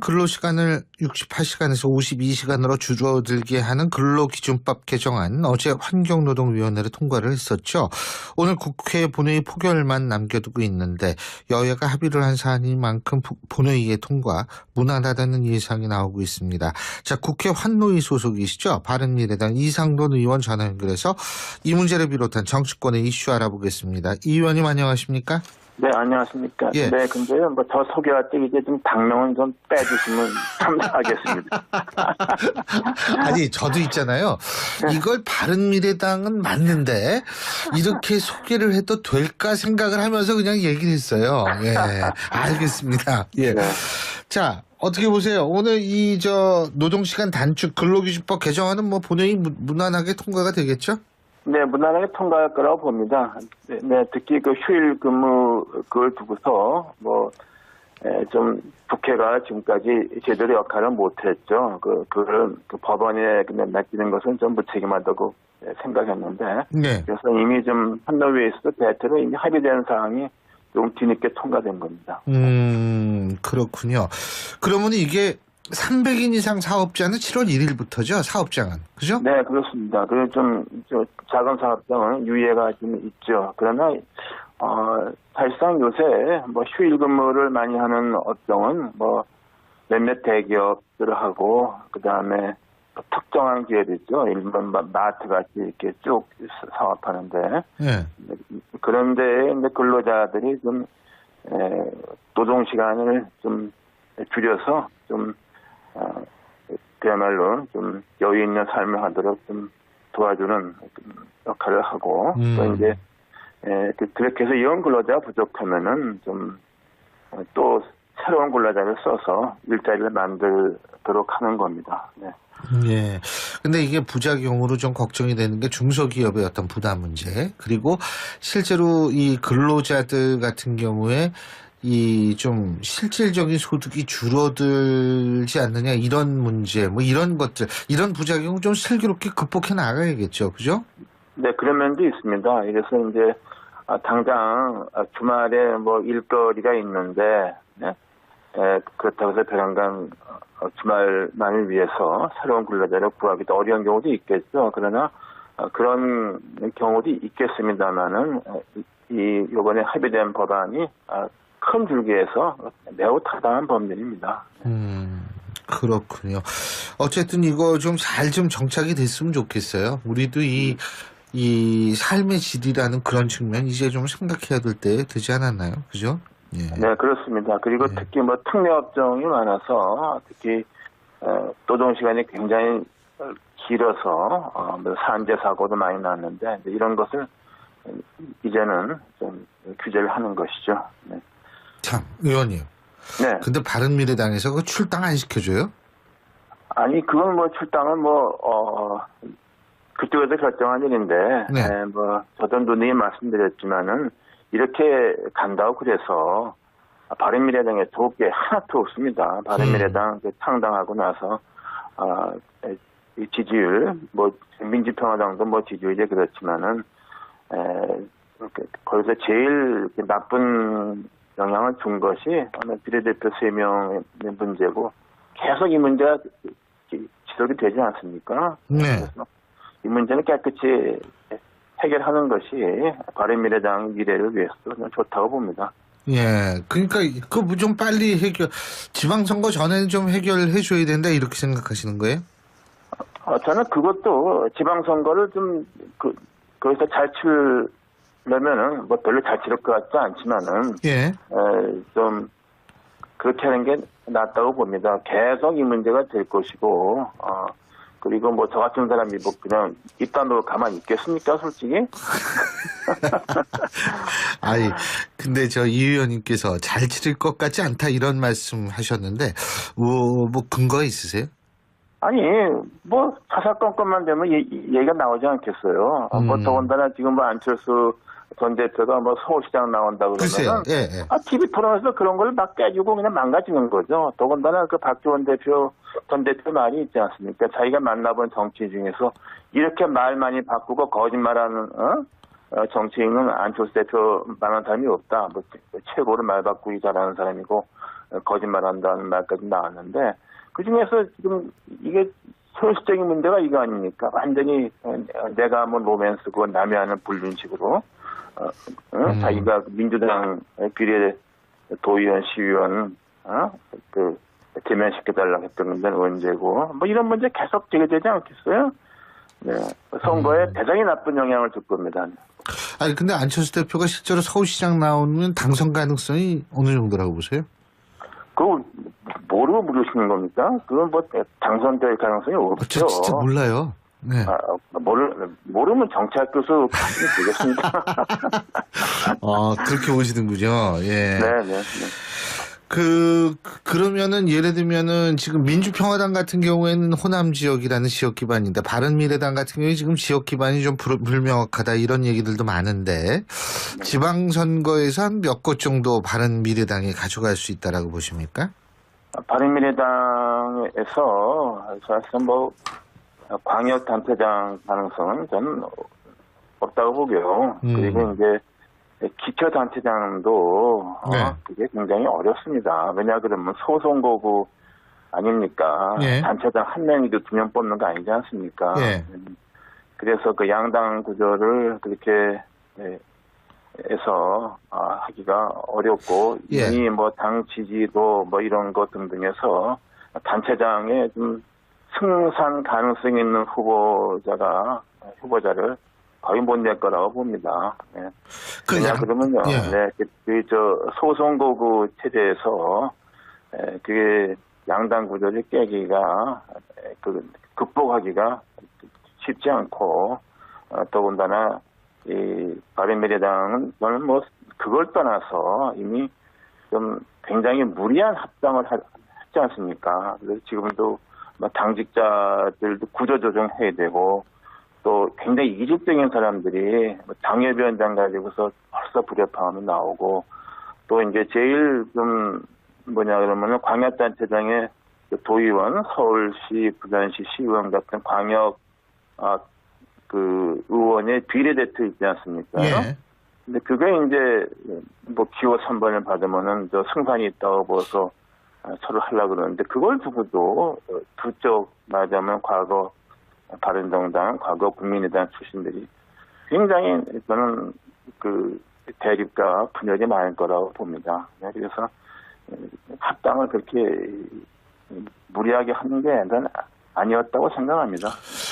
근로시간을 68시간에서 52시간으로 줄어들게 하는 근로기준법 개정안 어제 환경노동위원회를 통과를 했었죠. 오늘 국회 본회의 포결만 남겨두고 있는데 여야가 합의를 한 사안인 만큼 본회의에 통과 무난하다는 예상이 나오고 있습니다. 자, 국회 환노위 소속이시죠. 바른미래당 이상돈 의원 전화 연결해서 이 문제를 비롯한 정치권의 이슈 알아보겠습니다. 이 의원님 안녕하십니까? 네, 안녕하십니까. 예. 네, 근데요, 저 소개할 때 이제 좀 당명은 좀 빼주시면 감사하겠습니다. 아니, 저도 있잖아요. 이걸 바른미래당은 맞는데 이렇게 소개를 해도 될까 생각을 하면서 그냥 얘기를 했어요. 예, 알겠습니다. 예. 네. 자, 어떻게 보세요? 오늘 노동시간 단축 근로기준법 개정안은 뭐 본회의 무난하게 통과가 되겠죠? 네, 무난하게 통과할 거라고 봅니다. 네, 특히 그 휴일 근무 그걸 두고서 좀 국회가 지금까지 제대로 역할을 못했죠. 그걸 법원에 그냥 맡기는 것은 좀 무책임하다고 생각했는데. 네. 그래서 이미 좀 한노위에서도 대체로 이미 합의된 사항이 좀 뒤늦게 통과된 겁니다. 그렇군요. 그러면 이게 300인 이상 사업자는 7월 1일부터죠, 사업장은. 그죠? 네, 그렇습니다. 좀 작은 사업장은 유예가 좀 있죠. 그러나, 사실상 요새 휴일 근무를 많이 하는 업종은 몇몇 대기업들하고, 그 다음에 특정한 기업이죠. 일반 마트 같이 이렇게 쭉 사업하는데. 네. 그런데 이제 근로자들이 좀, 노동시간을 좀 줄여서 그야말로 좀 여유 있는 삶을 하도록 좀 도와주는 역할을 하고, 또 이제, 그렇게 해서 이런 근로자가 부족하면은 또 새로운 근로자를 써서 일자리를 만들도록 하는 겁니다. 네. 예. 근데 이게 부작용으로 좀 걱정이 되는 게 중소기업의 어떤 부담 문제, 그리고 실제로 이 근로자들 같은 경우에 이 좀 실질적인 소득이 줄어들지 않느냐 이런 문제, 이런 것들, 이런 부작용을 좀 슬기롭게 극복해 나가야겠죠. 그죠? 네, 그런 면도 있습니다. 그래서 이제 당장 주말에 일거리가 있는데, 네? 그렇다고 해서 배란간 주말만을 위해서 새로운 근로자를 구하기도 어려운 경우도 있겠죠. 그러나 그런 경우도 있겠습니다만은 이번에 합의된 법안이 큰 줄기에서 매우 타당한 법률입니다. 그렇군요. 어쨌든 이거 좀 잘 정착이 됐으면 좋겠어요. 우리도 이 삶의 질이라는 그런 측면 이제 좀 생각해야 될 때 되지 않았나요? 그죠? 예. 네, 그렇습니다. 그리고 예. 특히 특례업종이 많아서 특히 노동시간이 굉장히 길어서 산재 사고도 많이 났는데 이런 것을 이제는 좀 규제를 하는 것이죠. 네. 참, 의원님. 네. 근데 바른미래당에서 그 출당 안 시켜줘요? 아니, 그건 출당은 그쪽에서 결정한 일인데, 네. 저도 누누이 말씀드렸지만은, 이렇게 간다고 그래서, 바른미래당에 좋을 게 하나도 없습니다. 바른미래당 창당하고 나서, 이 지지율, 민주평화당도 지지율이 그렇지만은, 거기서 제일 나쁜 영향을 준 것이 비례대표 3명의 문제고 계속 이 문제가 지속이 되지 않습니까? 네. 그래서 이 문제는 깨끗이 해결하는 것이 바른미래당 미래를 위해서도 좋다고 봅니다. 예. 그러니까 그거 좀 빨리 지방선거 전에는 좀 해결해 줘야 된다 이렇게 생각하시는 거예요? 저는 그것도 지방선거를 거기서 잘 치려면은 별로 잘 치를 것 같지 않지만은 예. 좀 그렇게 하는 게 낫다고 봅니다. 계속 이 문제가 될 것이고 그리고 저 같은 사람이 그냥 입 다물고 가만히 있겠습니까, 솔직히? 아니, 근데 이 의원님께서 잘 치를 것 같지 않다 이런 말씀 하셨는데 근거 있으세요? 아니, 사사건건만 되면 얘기가 나오지 않겠어요. 더군다나 지금 안철수 전 대표가 서울시장 나온다 그러면 글쎄요. 예. TV 토론에서 그런 걸 막 깨주고 그냥 망가지는 거죠. 더군다나 박지원 전 대표 말이 있지 않습니까? 자기가 만나본 정치인 중에서 이렇게 말 많이 바꾸고 거짓말하는 정치인은 안철수 대표만한 사람이 없다. 최고로 말 바꾸기 잘하는 사람이고 거짓말한다는 말까지 나왔는데 그 중에서 지금 이게 현실적인 문제가 이거 아닙니까? 완전히 내가 뭐 로맨스고 남이 하는 불륜식으로 자기가 민주당 비례 도의원 시의원 그 제면시켜달라고 했던 문제는 언제고 뭐 이런 문제 계속 제기되지 않겠어요? 네, 선거에 대단히 나쁜 영향을 줄 겁니다. 아니 근데 안철수 대표가 실제로 서울시장 나오면 당선 가능성이 어느 정도라고 보세요? 그거 뭐로 물으시는 겁니까? 그건 뭐 당선될 가능성이 없죠. 저 진짜 몰라요. 네. 모르면 정치학 교수 하시면 되겠습니다. 그렇게 보시는군요. 예. 네. 그러면은 예를 들면은 지금 민주평화당 같은 경우에는 호남 지역이라는 지역 기반인데 바른미래당 같은 경우에 지금 지역 기반이 좀 불명확하다 이런 얘기들도 많은데 지방선거에서 한 몇 곳 정도 바른미래당이 가져갈 수 있다라고 보십니까? 바른미래당에서 사실은 뭐 광역단체장 가능성은 저는 없다고 보고요. 그리고 이제 기초단체장도 네. 그게 굉장히 어렵습니다. 왜냐 그러면 소선거구 아닙니까? 예. 단체장 한 명이도 2명 뽑는 거 아니지 않습니까? 예. 그래서 그 양당 구조를 그렇게 해서 하기가 어렵고 예. 이미 뭐 당 지지도 뭐 이런 것 등등해서 단체장에 좀 승산 가능성 있는 후보자를 거의 못 낼 거라고 봅니다. 네. 그러면요, 예. 네, 소선거구 체제에서 그게 양당 구조를 깨기가 극복하기가 쉽지 않고 더군다나 이 바른미래당은 저는 뭐 그걸 떠나서 이미 좀 굉장히 무리한 합당을 했지 않습니까? 그래서 지금도 뭐 당직자들도 구조조정해야 되고. 또 굉장히 이질적인 사람들이 당협위원장 가지고서 벌써 불협화음이 나오고 또 이제 제일 좀 그러면은 광역단체장의 도의원, 서울시, 부산시 시의원 같은 광역 그 의원의 비례대표 있지 않습니까? 예. 근데 그게 이제 뭐 기호 3번을 받으면은 저 승산이 있다고 보서 서로 하려고 그러는데 그걸 두고도 두 쪽 말하자면 과거 바른정당, 과거 국민의당 출신들이 굉장히 저는 그 대립과 분열이 많을 거라고 봅니다. 그래서 합당을 그렇게 무리하게 하는 게 난 아니었다고 생각합니다.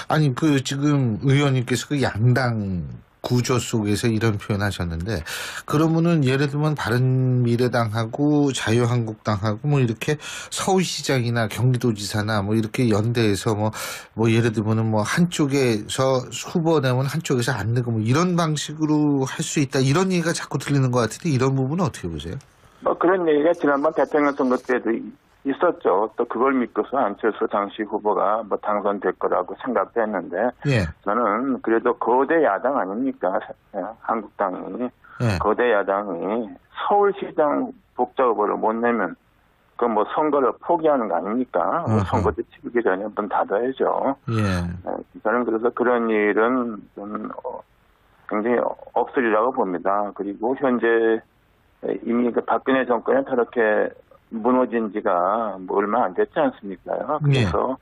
아니 지금 의원님께서 그 양당 구조 속에서 이런 표현 하셨는데 그러면은 예를 들면 바른미래당하고 자유한국당하고 뭐 이렇게 서울시장이나 경기도지사나 뭐 이렇게 연대해서 뭐 예를 들면은 뭐 한쪽에서 후보 내면 한쪽에서 안 내고 뭐 이런 방식으로 할 수 있다 이런 얘기가 자꾸 들리는 것 같은데 이런 부분은 어떻게 보세요? 뭐 그런 얘기가 지난번 대통령 선거 때도 있었죠. 또 그걸 믿고서 안철수 당시 후보가 뭐 당선될 거라고 생각도 했는데 예. 저는 그래도 거대 야당 아닙니까? 한국당이 예. 거대 야당이 서울시장 독자 후보를 못 내면 그 뭐 선거를 포기하는 거 아닙니까? 선거도 치르기 전에 문 닫아야죠. 예. 저는 그래서 그런 일은 좀 굉장히 없으리라고 봅니다. 그리고 현재 이미 그 박근혜 정권이 저렇게 무너진 지가 뭐 얼마 안 됐지 않습니까? 그래서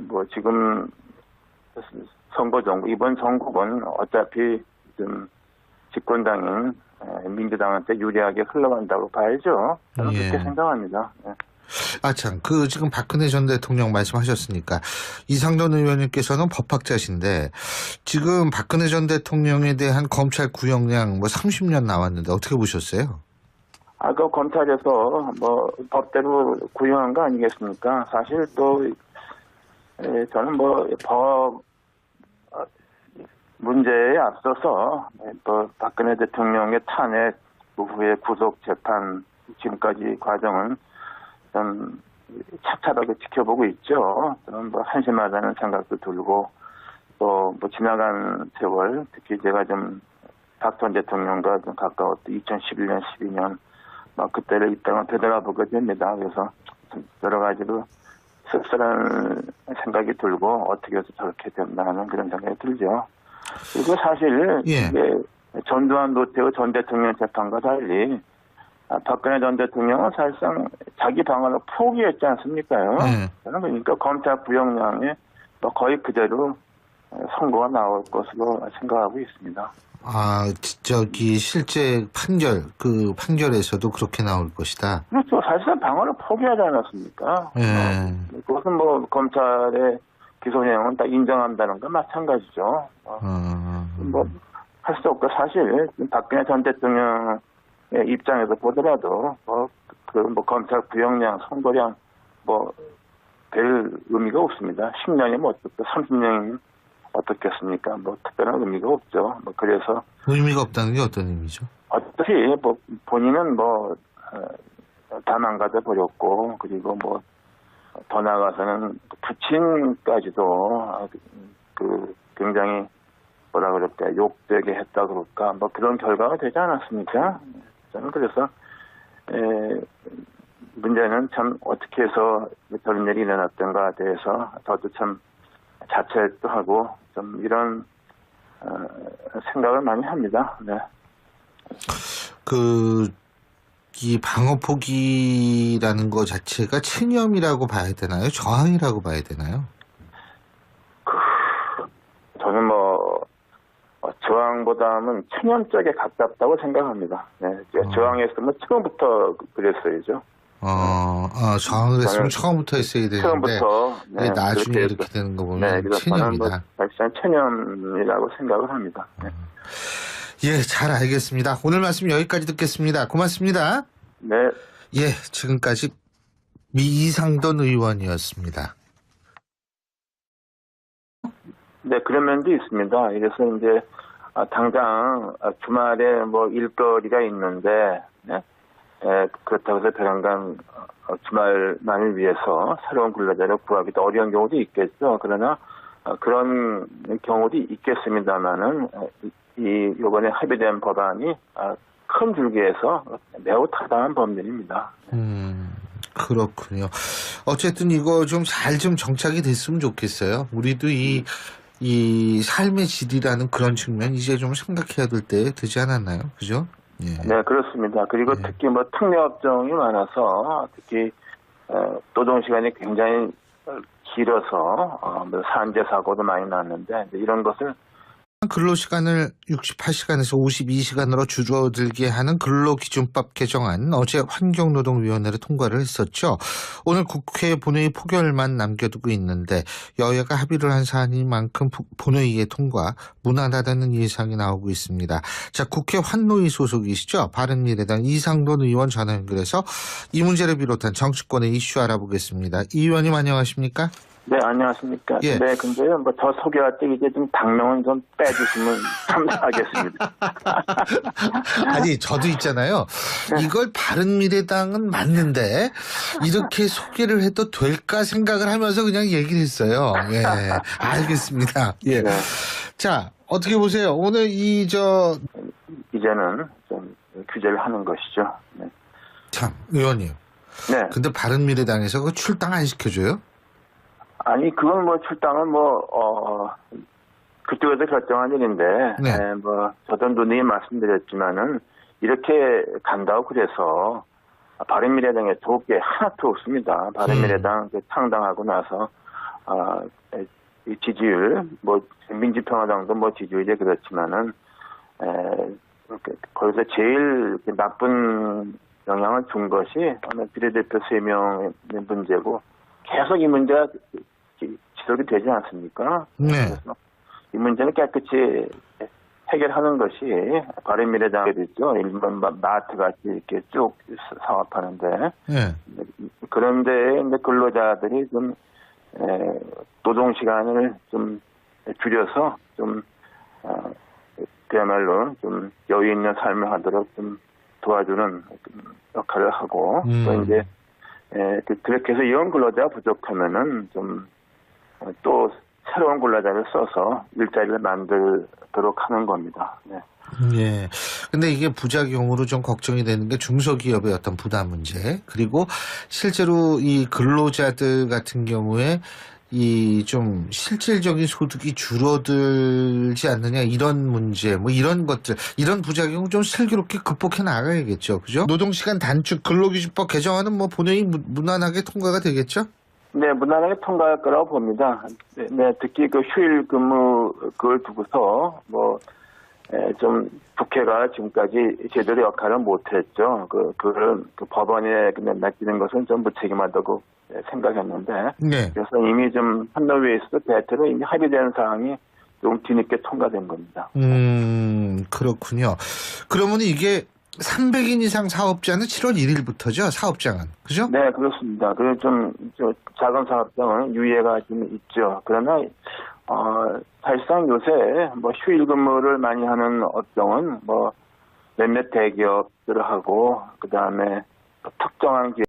뭐 지금 선거 정부 이번 선거는 어차피 좀 집권당인 민주당한테 유리하게 흘러간다고 봐야죠. 저는 그렇게 생각합니다. 참, 지금 박근혜 전 대통령 말씀하셨으니까 이상돈 의원님께서는 법학자신데 지금 박근혜 전 대통령에 대한 검찰 구형량 30년 나왔는데 어떻게 보셨어요? 그 검찰에서 뭐 법대로 구형한 거 아니겠습니까? 사실 또 저는 뭐 법 문제에 앞서서 또 박근혜 대통령의 탄핵 후에 구속 재판 지금까지 과정은 좀 착잡하게 지켜보고 있죠. 저는 뭐 한심하다는 생각도 들고 또 뭐 지나간 세월 특히 제가 좀 박 전 대통령과 좀 가까웠던 2011년, 12년 막 그때를 입장을 되돌아보게 됩니다. 그래서 여러 가지로 씁쓸한 생각이 들고 어떻게 해서 저렇게 됐나 하는 그런 생각이 들죠. 그리고 사실 이게 전두환 노태우 전 대통령 재판과 달리 박근혜 전 대통령은 사실상 자기 방안을 포기했지 않습니까요? 네. 저는 그러니까 검찰 구형량에 뭐 거의 그대로 선고가 나올 것으로 생각하고 있습니다. 저기 실제 그 판결에서도 그렇게 나올 것이다. 그렇죠. 사실상 방안을 포기하지 않았습니까? 예. 그것은 뭐 검찰의 기소 내용은 다 인정한다는 건 마찬가지죠. 뭐 할 수 없고 사실 박근혜 전 대통령의 입장에서 보더라도 뭐 검찰 구형량, 선고량 별 의미가 없습니다. 10년이면 어떻고 30년이면 어떻겠습니까? 뭐 특별한 의미가 없죠. 뭐 그래서 의미가 없다는 게 어떤 의미죠? 어차피 뭐 본인은 다 망가져 버렸고, 그리고 뭐 더 나아가서는 부친까지도 굉장히 뭐라 그럴까, 욕되게 했다 그럴까, 뭐 그런 결과가 되지 않았습니까? 저는 그래서 문제는 참 어떻게 해서 저런 일이 일어났던가에 대해서 저도 참 자책도 하고 좀 이런 생각을 많이 합니다. 네. 이 방어 포기라는 것 자체가 체념이라고 봐야 되나요? 저항이라고 봐야 되나요? 저는 저항보다는 체념 쪽에 가깝다고 생각합니다. 네. 저항했으면 처음부터 그랬어야죠. 저항을 했으면 처음부터 했어야 되는데 처음부터 나중에 이렇게 되는 거 보면 체념이다. 사실상 체념이라고 생각을 합니다. 네. 예, 잘 알겠습니다. 오늘 말씀 여기까지 듣겠습니다. 고맙습니다. 네. 예, 지금까지 이상돈 의원이었습니다. 네, 그런 면도 있습니다. 그래서 이제 당장 주말에 일거리가 있는데, 네? 그렇다고 해서 배란간 주말만을 위해서 새로운 근로자를 구하기도 어려운 경우도 있겠죠. 그러나 그런 경우도 있겠습니다만은 이번에 합의된 법안이 큰 줄기에서 매우 타당한 법률입니다. 그렇군요. 어쨌든 이거 좀 잘 정착이 됐으면 좋겠어요. 우리도 이 삶의 질이라는 그런 측면 이제 좀 생각해야 될 때 되지 않았나요? 그죠? 예. 네, 그렇습니다. 그리고 특히 특례업종이 많아서 특히 노동 시간이 굉장히 길어서 산재 사고도 많이 났는데 이런 것을 근로시간을 68시간에서 52시간으로 줄어들게 하는 근로기준법 개정안 어제 환경노동위원회를 통과를 했었죠. 오늘 국회 본회의 포결만 남겨두고 있는데 여야가 합의를 한 사안인 만큼 본회의에 통과 무난하다는 예상이 나오고 있습니다. 자, 국회 환노위 소속이시죠. 바른미래당 이상돈 의원 전화 연결해서 이 문제를 비롯한 정치권의 이슈 알아보겠습니다. 이 의원님 안녕하십니까? 네, 안녕하십니까. 예. 네, 근데요, 저 소개할 때 이제 좀 당명은 좀 빼주시면 감사하겠습니다. 아니, 저도 있잖아요. 이걸 바른미래당은 맞는데, 이렇게 소개를 해도 될까 생각을 하면서 그냥 얘기를 했어요. 예. 알겠습니다. 예. 네. 자, 어떻게 보세요? 오늘 이제는 좀 규제를 하는 것이죠. 네. 참, 의원님. 네. 근데 바른미래당에서 그 출당 안 시켜줘요? 아니, 그건 출당은 그쪽에서 결정한 일인데, 네. 저도 누누이 말씀드렸지만은, 이렇게 간다고 그래서, 바른미래당에 좋을 게 하나도 없습니다. 바른미래당 창당하고 나서, 이 지지율, 민주평화당도 지지율이 그렇지만은, 거기서 제일 나쁜 영향을 준 것이 비례대표 3명의 문제고, 계속 이 문제가 지속이 되지 않습니까? 네. 그래서 이 문제는 깨끗이 해결하는 것이 바른미래당이죠. 일본 마트 같이 이렇게 쭉 사업하는데. 네. 그런데 이제 근로자들이 좀 노동 시간을 좀 줄여서 그야말로 좀 여유 있는 삶을 하도록 좀 도와주는 역할을 하고 또 이제 그렇게 해서 이런 근로자가 부족하면은 또 새로운 근로자를 써서 일자리를 만들도록 하는 겁니다. 네. 예. 근데 이게 부작용으로 좀 걱정이 되는 게 중소기업의 어떤 부담 문제, 그리고 실제로 이 근로자들 같은 경우에 이 좀 실질적인 소득이 줄어들지 않느냐 이런 문제 뭐 이런 것들 이런 부작용을 좀 슬기롭게 극복해 나가야겠죠. 그죠? 노동시간 단축 근로기준법 개정안은 뭐 본회의 무난하게 통과가 되겠죠? 네, 무난하게 통과할 거라고 봅니다. 네, 특히 그 휴일 근무 그걸 두고서 좀 국회가 지금까지 제대로 역할을 못했죠. 그걸 법원에 그냥 맡기는 것은 좀 무책임하다고 생각했는데, 네. 그래서 이미 좀 판노위에서도 대체로 이미 합의된 사항이 좀 뒤늦게 통과된 겁니다. 그렇군요. 그러면 이게 300인 이상 사업자는 7월 1일부터죠, 사업장은. 그죠? 네, 그렇습니다. 좀 작은 사업장은 유예가 좀 있죠. 그러나, 사실상 요새 휴일 근무를 많이 하는 업종은 몇몇 대기업들하고, 그 다음에 특정한 기업